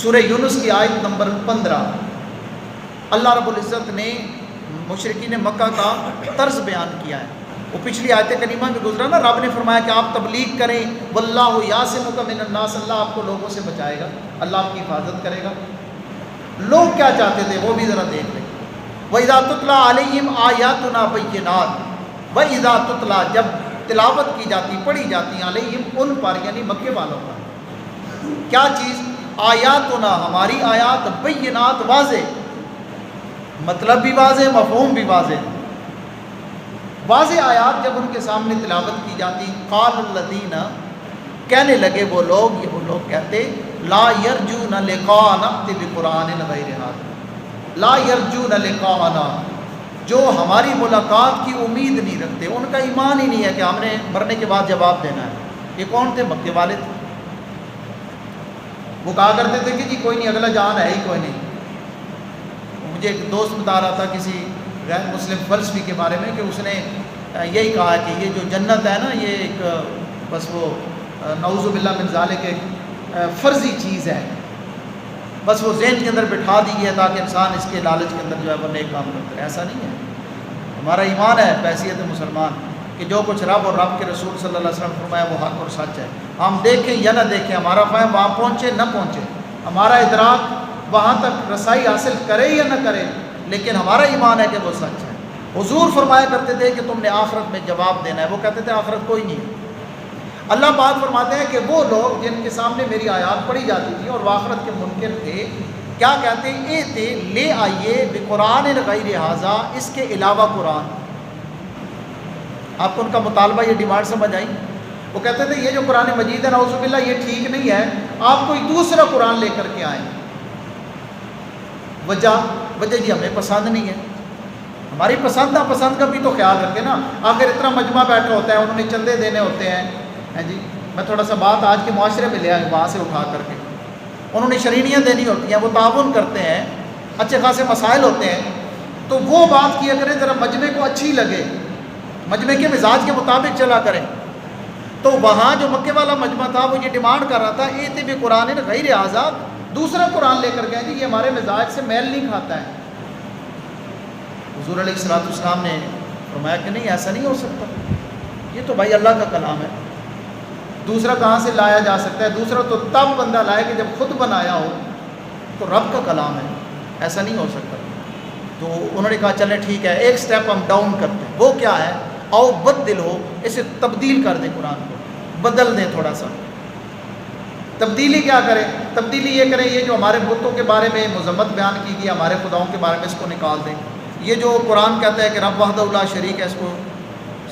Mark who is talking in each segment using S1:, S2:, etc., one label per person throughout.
S1: سورہ یونس کی آیت نمبر 15 اللہ رب العزت نے مشرکین مکہ کا طرز بیان کیا ہے. وہ پچھلی آیت کریمہ میں گزرا نا، رب نے فرمایا کہ آپ تبلیغ کریں، واللہ یعصمک من الناس، اللہ آپ کو لوگوں سے بچائے گا، اللہ آپ کی حفاظت کرے گا. لوگ کیا چاہتے تھے وہ بھی ذرا دیکھ لیں. وَإِذَا تُتْلَىٰ عَلَيْهِمْ آيَاتُنَا بَيِّنَاتٍ، وَإِذَا تُتْلَىٰ جب تلاوت کی جاتی، پڑھی جاتی، علیہم ان پر، یعنی مکے والوں پر، کیا چیز؟ آیاتنا ہماری آیات، بینات واضح، مطلب بھی واضح، مفہوم بھی واضح. واضح آیات جب ان کے سامنے تلاوت کی جاتی، قال الذین، کہنے لگے وہ لوگ کہتے، لا یرجون لقاءنا ائت بقرآن غیر ھذا، لا یرجون لقاءنا، جو ہماری ملاقات کی امید نہیں رکھتے، ان کا ایمان ہی نہیں ہے کہ ہم نے مرنے کے بعد جواب دینا ہے. یہ کون تھے؟ مکے والے تھے. وہ کہا کرتے تھے کہ جی کوئی نہیں، اگلا جہان ہے ہی کوئی نہیں. مجھے ایک دوست بتا رہا تھا کسی غیر مسلم فلسفی کے بارے میں کہ اس نے یہی کہا کہ یہ جو جنت ہے نا، یہ ایک بس وہ نعوذ باللہ من ذالک ایک فرضی چیز ہے، بس وہ ذہن کے اندر بٹھا دی ہے تاکہ انسان اس کے لالچ کے اندر جو ہے وہ نیک کام کرتا ہے. ایسا نہیں ہے. ہمارا ایمان ہے بحیثیت مسلمان کہ جو کچھ رب اور رب کے رسول صلی اللہ علیہ وسلم فرمایا وہ حق اور سچ ہے. ہم دیکھیں یا نہ دیکھیں، ہمارا فہم وہاں پہنچے نہ پہنچے، ہمارا ادراک وہاں تک رسائی حاصل کرے یا نہ کرے، لیکن ہمارا ایمان ہے کہ وہ سچ ہے. حضور فرمایا کرتے تھے کہ تم نے آخرت میں جواب دینا ہے. وہ کہتے تھے آخرت کوئی نہیں ہے. اللہ پاک فرماتے ہیں کہ وہ لوگ جن کے سامنے میری آیات پڑھی جاتی تھی اور وہ آخرت کے منکر تھے، کیا کہتے ہیں؟ اے تھے لے آئیے بقرآن غیر ھذا، اس کے علاوہ قرآن. آپ کو ان کا مطالبہ، یہ ڈیمانڈ سمجھ آئی؟ وہ کہتے تھے یہ جو قرآن مجید ہے نعوذ باللہ یہ ٹھیک نہیں ہے، آپ کوئی دوسرا قرآن لے کر کے آئیں. وجہ جی ہمیں پسند نہیں ہے. ہماری پسند ناپسند کا بھی تو خیال رکھے نا. آخر اتنا مجمع بیٹھا ہوتا ہے، انہوں نے چندے دینے ہوتے ہیں جی. میں تھوڑا سا بات آج کے معاشرے میں لے آیا وہاں سے اٹھا کر کے، انہوں نے شرینیاں دینی ہوتی ہیں، وہ تعاون کرتے ہیں، اچھے خاصے مسائل ہوتے ہیں، تو وہ بات کیا کریں ذرا مجمع کو اچھی لگے، مجمع کے مزاج کے مطابق چلا کریں. تو وہاں جو مکے والا مجمع تھا وہ یہ ڈیمانڈ کر رہا تھا ایت بقرآن غیر ھذا، دوسرا قرآن لے کر گئے جی، یہ ہمارے مزاج سے میل نہیں کھاتا ہے. حضور علیہ الصلوۃ والسلام نے فرمایا کہ نہیں، ایسا نہیں ہو سکتا، یہ تو بھائی اللہ کا کلام ہے، دوسرا کہاں سے لایا جا سکتا ہے؟ دوسرا تو تب بندہ لائے کہ جب خود بنایا ہو، تو رب کا کلام ہے، ایسا نہیں ہو سکتا. تو انہوں نے کہا چلیں ٹھیک ہے، ایک سٹیپ ہم ڈاؤن کرتے ہیں. وہ کیا ہے؟ او بدل ہو، اسے تبدیل کر دیں، قرآن کو بدل دیں تھوڑا سا. تبدیلی کیا کریں؟ تبدیلی یہ کریں، یہ جو ہمارے بتوں کے بارے میں مذمت بیان کی گئی، ہمارے خداؤں کے بارے میں، اس کو نکال دیں. یہ جو قرآن کہتا ہے کہ رب وحدہ لا شریک ہے، اس کو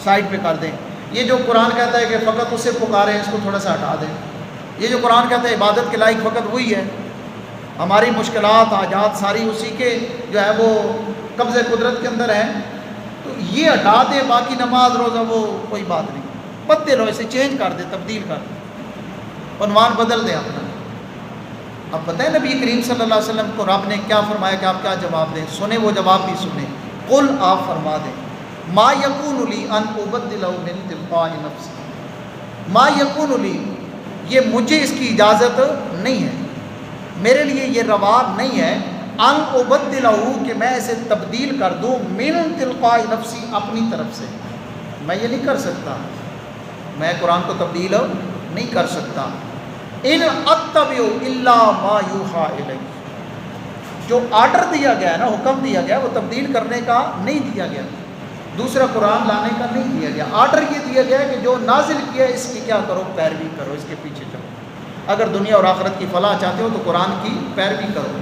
S1: سائڈ پہ کر دیں. یہ جو قرآن کہتا ہے کہ فقط اسے پکاریں، اس کو تھوڑا سا ہٹا دیں. یہ جو قرآن کہتا ہے عبادت کے لائق فقط وہی ہے، ہماری مشکلات حاجات ساری اسی کے جو ہے وہ قبضہ قدرت کے اندر ہیں، تو یہ ہٹا دیں، باقی نماز روزہ وہ کوئی بات نہیں. بدل ہو، اسے چینج کر دیں، تبدیل کر دیں، عنوان بدل دیں اپنا. اب بتائیں نبی کریم صلی اللہ علیہ وسلم کو رب نے کیا فرمایا کہ آپ کیا جواب دیں؟ سنیں وہ جواب بھی سنیں. قل، آپ فرما دیں، ما یکون لی ان ابدلہ من تلقاء نفسی، ما یکون لی، یہ مجھے اس کی اجازت نہیں ہے، میرے لیے یہ روا نہیں ہے، ان ابدلہ، کہ میں اسے تبدیل کر دوں، من تلقاء نفسی، اپنی طرف سے. میں یہ نہیں کر سکتا، میں قرآن کو تبدیل نہیں کر سکتا. ان اتبع الا ما یوحی الی، جو آرڈر دیا گیا ہے نا، حکم دیا گیا، وہ تبدیل کرنے کا نہیں دیا گیا، دوسرا قرآن لانے کا نہیں دیا گیا. آرڈر یہ دیا گیا ہے کہ جو نازل کیا ہے اس کی کیا کرو؟ پیروی کرو، اس کے پیچھے چلو. اگر دنیا اور آخرت کی فلاح چاہتے ہو تو قرآن کی پیروی کرو.